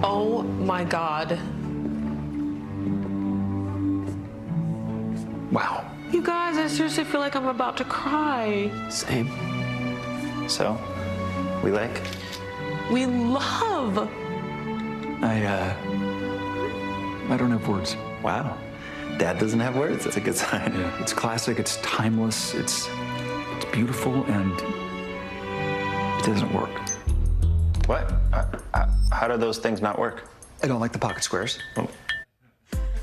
Oh my God. Wow. You guys, I seriously feel like I'm about to cry. Same. So, we like? We love. I don't have words. Wow. Dad doesn't have words. That's a good sign. Yeah. It's classic, it's timeless, it's beautiful, and it doesn't work. What? How do those things not work? I don't like the pocket squares. Oh.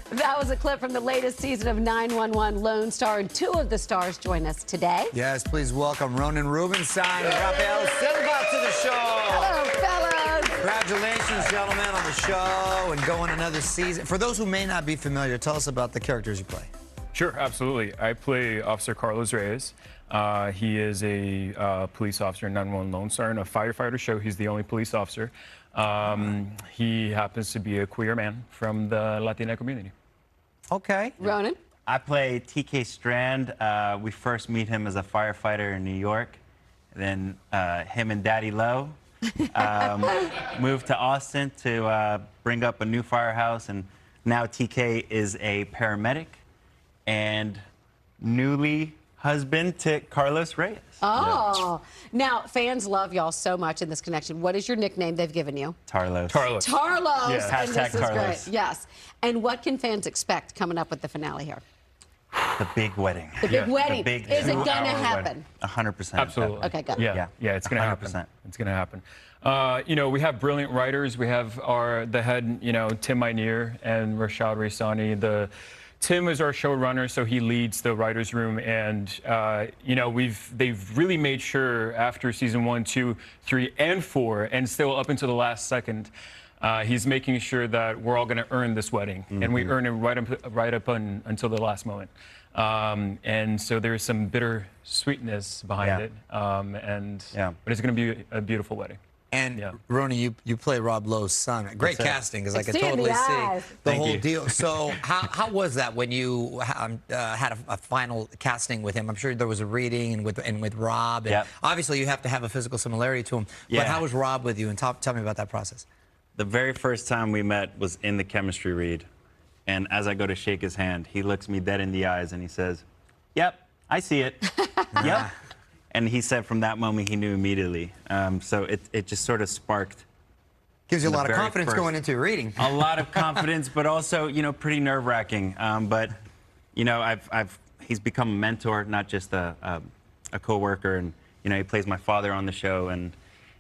That was a clip from the latest season of 911 Lone Star, and two of the stars join us today. Yes, please welcome Ronen, Rubinstein, and Rafael Silva to the show. Hello, fellas. Congratulations, gentlemen, on the show and going another season. For those who may not be familiar, tell us about the characters you play. Sure, absolutely. I play Officer Carlos Reyes. He is a police officer in 911 Lone Star in a firefighter show. He's the only police officer. He happens to be a queer man from the Latina community. Okay. Ronen? I play TK Strand. We first meet him as a firefighter in New York. Then him and Daddy Lowe moved to Austin to bring up a new firehouse. And now TK is a paramedic and newly husband to Carlos Reyes. Oh. Now, fans love y'all so much in this connection. What is your nickname they've given you? Tarlos. Tarlos. Tarlos. Yes. And this Hashtag is Tarlos. great. Yes. And what can fans expect coming up with the finale here? The big wedding. The big wedding. The big Is it going to 2-hour happen? wedding. 100%. Absolutely. Okay, good. Yeah, it's going to happen. 100%. It's going to happen. You know, we have brilliant writers. We have the head, you know, Tim Minear and Rashad Raisani. Tim is our showrunner, so he leads the writers' room, and you know, they've really made sure after season 1, 2, 3, and 4, and still up until the last second, he's making sure that we're all going to earn this wedding, and we earn it right up until the last moment. And so there's some bitter sweetness behind it, but it's going to be a beautiful wedding. And Ronen, you play Rob Lowe's son. Great casting, because I could totally see the whole deal. So how was that when you had a final casting with him? I'm sure there was a reading and with Rob. And obviously, you have to have a physical similarity to him. But how was Rob with you? And tell me about that process. The very first time we met was in the chemistry read. And as I go to shake his hand, he looks me dead in the eyes and he says, "Yep, I see it. Yep." And he said from that moment he knew immediately. So it just sort of sparked. Gives you a lot of confidence going into your reading. A lot of confidence, but also, you know, pretty nerve-wracking. But, you know, he's become a mentor, not just a co-worker. And, you know, he plays my father on the show. And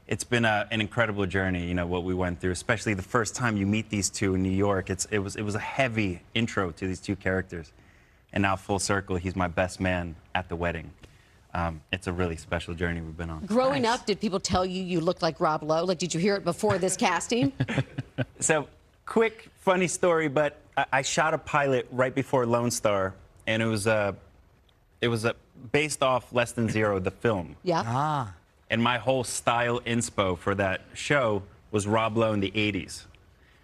it's been an incredible journey, you know, what we went through, especially the first time you meet these two in New York. It was a heavy intro to these two characters. And now full circle, he's my best man at the wedding. It's a really special journey we've been on. Growing up, did people tell you you looked like Rob Lowe? Like, did you hear it before this casting? So, quick, funny story, but I shot a pilot right before Lone Star, and it was based off Less Than Zero, the film. Yeah. And my whole style inspo for that show was Rob Lowe in the 80s.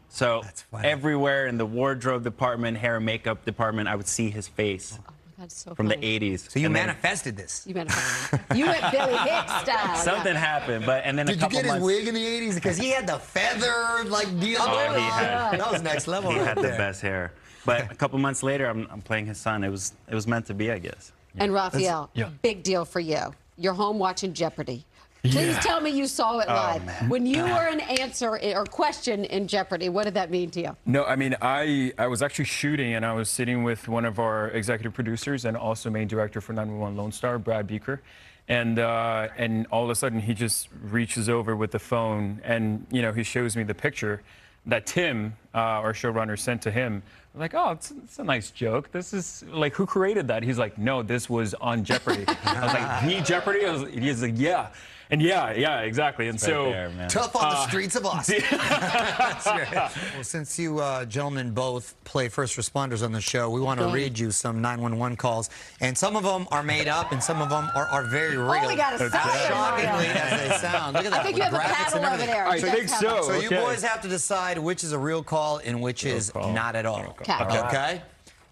So everywhere in the wardrobe department, hair and makeup department, I would see his face. That's so from funny. the 80s. So you manifested this. You manifested it. You went Billy Hicks style. Something happened, and then Did a couple you get months. his wig in the 80s? Because he had the feather deal. Oh, he had. That was next level. He right had the there. best hair. But a couple months later, I'm playing his son. It was meant to be, I guess. And Rafael, big deal for you. You're home watching Jeopardy. Please tell me you saw it live. Man. When you were an answer or question in Jeopardy, what did that mean to you? No, I mean, I was actually shooting, and I was sitting with one of our executive producers and also main director for 911 Lone Star, Brad Beaker. And all of a sudden, he just reaches over with the phone, and, you know, he shows me the picture that Tim, our showrunner, sent to him. I'm like, oh, it's a nice joke. This is, like, who created that? He's like, no, this was on Jeopardy. I was like, the Jeopardy? He's like, yeah. And yeah, exactly. And so tough on the streets of Austin. That's great. Well, since you gentlemen both play first responders on the show, we want to read you some 911 calls, and some of them are made up, and some of them are very real. Oh, we got to stop it. Shockingly as they sound. Look at that. I think you have a paddle over there. I think so. So you boys have to decide which is a real call and which is not at all. Okay.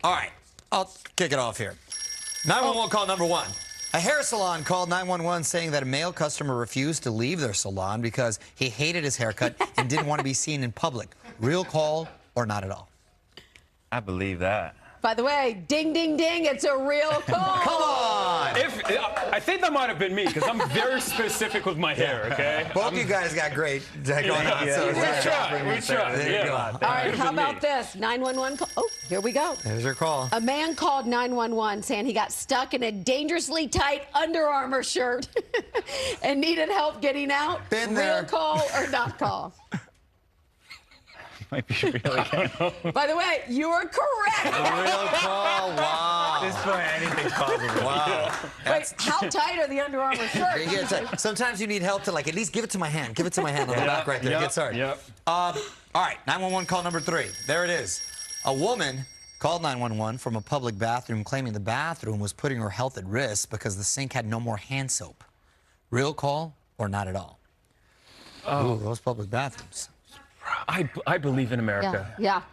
All right. I'll kick it off here. 911 call number 1. A hair salon called 911 saying that a male customer refused to leave their salon because he hated his haircut and didn't want to be seen in public. Real call or not at all? I believe that. By the way, ding, ding, ding, it's a real call. Come on! I think that might have been me, because I'm very specific with my hair, okay? Both you guys got great going on. So We tried. There you go. All right, how about this? 911 call. Oh, here we go. There's your call. A man called 911 saying he got stuck in a dangerously tight Under Armour shirt and needed help getting out. Been there. Real call or not call? Might be real again. By the way, you are correct. Real call. Wow. At this point, anything's possible. Wow. Wait, how tight are the Under Armour shirts? Sometimes you need help to, like, at least give it to my hand. Give it to my hand on the back right there. Get started. Yep. All right, 911 call number 3. There it is. A woman called 911 from a public bathroom claiming the bathroom was putting her health at risk because the sink had no more hand soap. Real call or not at all? Ooh, those public bathrooms. I believe in America. Yeah.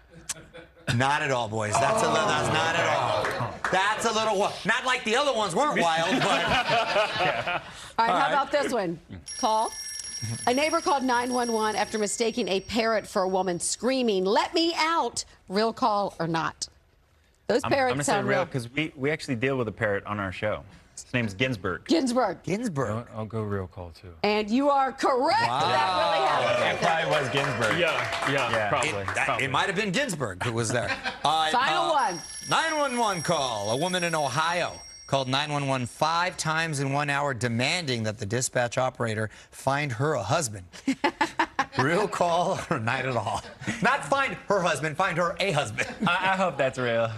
Not at all, boys. That's not at all. That's a little not like the other ones weren't wild, but. All right, how about this one? Call. A neighbor called 911 after mistaking a parrot for a woman screaming, "Let me out!" Real call or not? Those I'm parrots going to say sound real real. because we actually deal with a parrot on our show. His name's Ginsburg. Ginsburg. Ginsburg. I'll go real call, too. And you are correct. Wow. That really happened. It probably was Ginsburg. Yeah, probably. It might have been Ginsburg who was there. Final one. 911 call. A woman in Ohio called 911 5 times in 1 hour demanding that the dispatch operator find her a husband. Real call or not at all? Not find her husband, find her a husband. I hope that's real.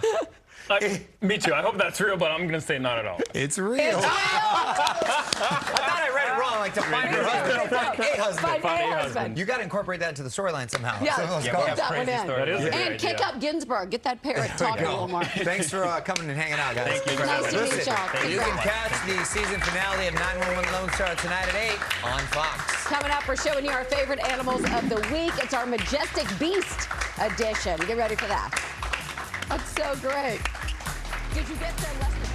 Me too. I hope that's real, but I'm going to say not at all. It's real. I thought I read it wrong, like to find her husband or find a husband. Find a husband. You got to incorporate that into the storyline somehow. Yeah, So put that one in. That is a great And kick idea. up Ginsburg. Get that parrot talking a little more. Thanks for coming and hanging out, guys. Thank you. Nice to meet Listen, y'all. you can Congrats. catch the season finale of 911 Lone Star tonight at 8 on Fox. Coming up, we're showing you our favorite animals of the week. It's our Majestic Beast edition. Get ready for that. That's so great. Did you get the lesson?